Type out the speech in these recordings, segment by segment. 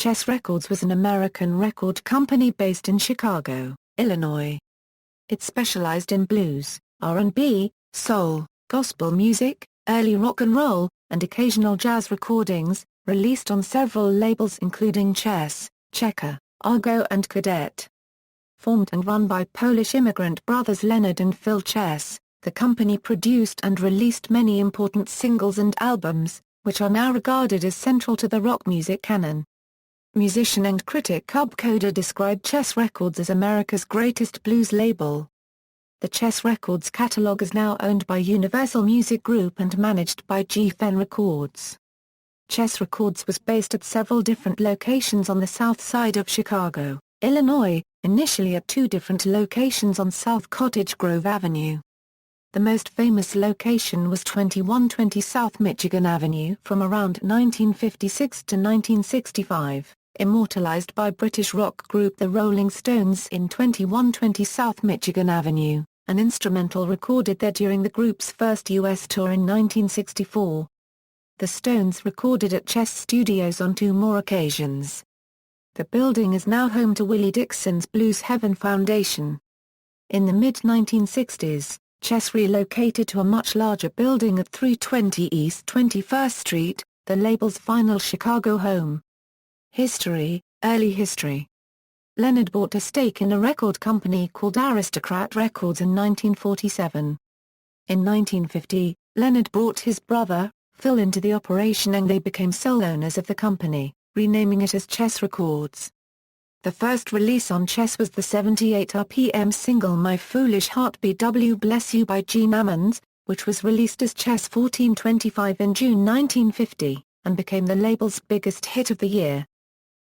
Chess Records was an American record company based in Chicago, Illinois. It specialized in blues, R&B, soul, gospel music, early rock and roll, and occasional jazz recordings, released on several labels including Chess, Checker, Argo and Cadet. Formed and run by Polish immigrant brothers Leonard and Phil Chess, the company produced and released many important singles and albums, which are now regarded as central to the rock music canon. Musician and critic Cub Koda described Chess Records as America's greatest blues label. The Chess Records catalog is now owned by Universal Music Group and managed by Geffen Records. Chess Records was based at several different locations on the south side of Chicago, Illinois, initially at two different locations on South Cottage Grove Avenue. The most famous location was 2120 South Michigan Avenue from around 1956 to 1965, immortalized by British rock group The Rolling Stones in 2120 South Michigan Avenue, an instrumental recorded there during the group's first U.S. tour in 1964. The Stones recorded at Chess Studios on two more occasions. The building is now home to Willie Dixon's Blues Heaven Foundation. In the mid-1960s, Chess relocated to a much larger building at 320 East 21st Street, the label's final Chicago home. History, early history. Leonard bought a stake in a record company called Aristocrat Records in 1947. In 1950, Leonard brought his brother, Phil, into the operation and they became sole owners of the company, renaming it as Chess Records. The first release on Chess was the 78 RPM single My Foolish Heart BW Bless You by Gene Ammons, which was released as Chess 1425 in June 1950, and became the label's biggest hit of the year.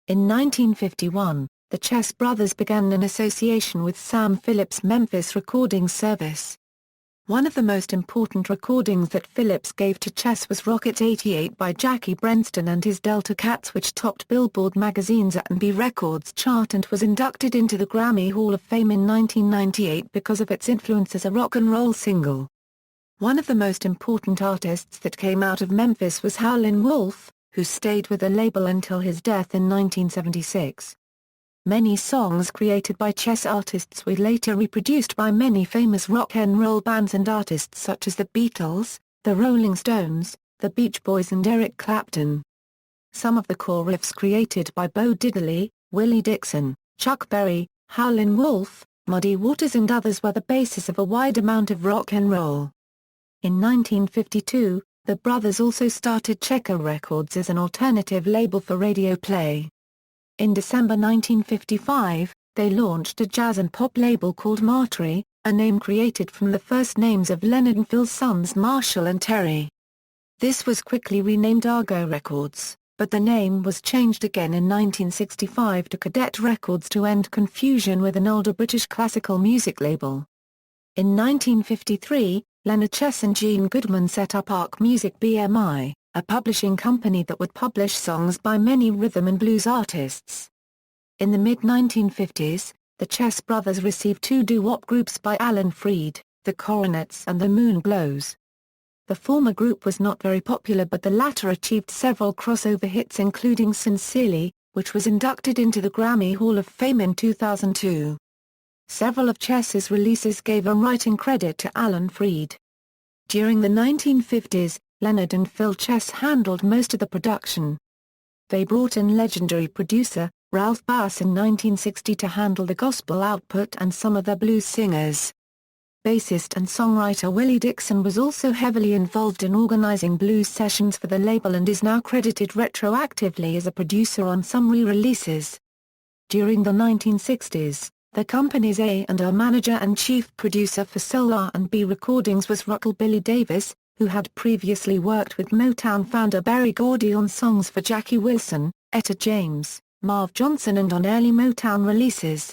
In 1951, the Chess brothers began an association with Sam Phillips' Memphis recording service. One of the most important recordings that Phillips gave to Chess was Rocket 88 by Jackie Brenston and his Delta Cats, which topped Billboard magazine's R&B Records chart and was inducted into the Grammy Hall of Fame in 1998 because of its influence as a rock and roll single. One of the most important artists that came out of Memphis was Howlin' Wolf, who stayed with the label until his death in 1976. Many songs created by Chess artists were later reproduced by many famous rock and roll bands and artists such as the Beatles, the Rolling Stones, the Beach Boys and Eric Clapton. Some of the core riffs created by Bo Diddley, Willie Dixon, Chuck Berry, Howlin' Wolf, Muddy Waters and others were the basis of a wide amount of rock and roll. In 1952, the brothers also started Checker Records as an alternative label for radio play. In December 1955, they launched a jazz and pop label called Martree, a name created from the first names of Leonard and Phil's sons Marshall and Terry. This was quickly renamed Argo Records, but the name was changed again in 1965 to Cadet Records to end confusion with an older British classical music label. In 1953, Leonard Chess and Gene Goodman set up Arc Music BMI, a publishing company that would publish songs by many rhythm and blues artists. In the mid-1950s, the Chess brothers received two doo-wop groups by Alan Freed, the Coronets and the Moonglows. The former group was not very popular, but the latter achieved several crossover hits including Sincerely, which was inducted into the Grammy Hall of Fame in 2002. Several of Chess's releases gave a writing credit to Alan Freed. During the 1950s, Leonard and Phil Chess handled most of the production. They brought in legendary producer, Ralph Bass in 1960 to handle the gospel output and some of the blues singers. Bassist and songwriter Willie Dixon was also heavily involved in organizing blues sessions for the label and is now credited retroactively as a producer on some re-releases. During the 1960s, the company's A&R manager and chief producer for soul R&B recordings was Rockabilly Davis, who had previously worked with Motown founder Berry Gordy on songs for Jackie Wilson, Etta James, Marv Johnson and on early Motown releases.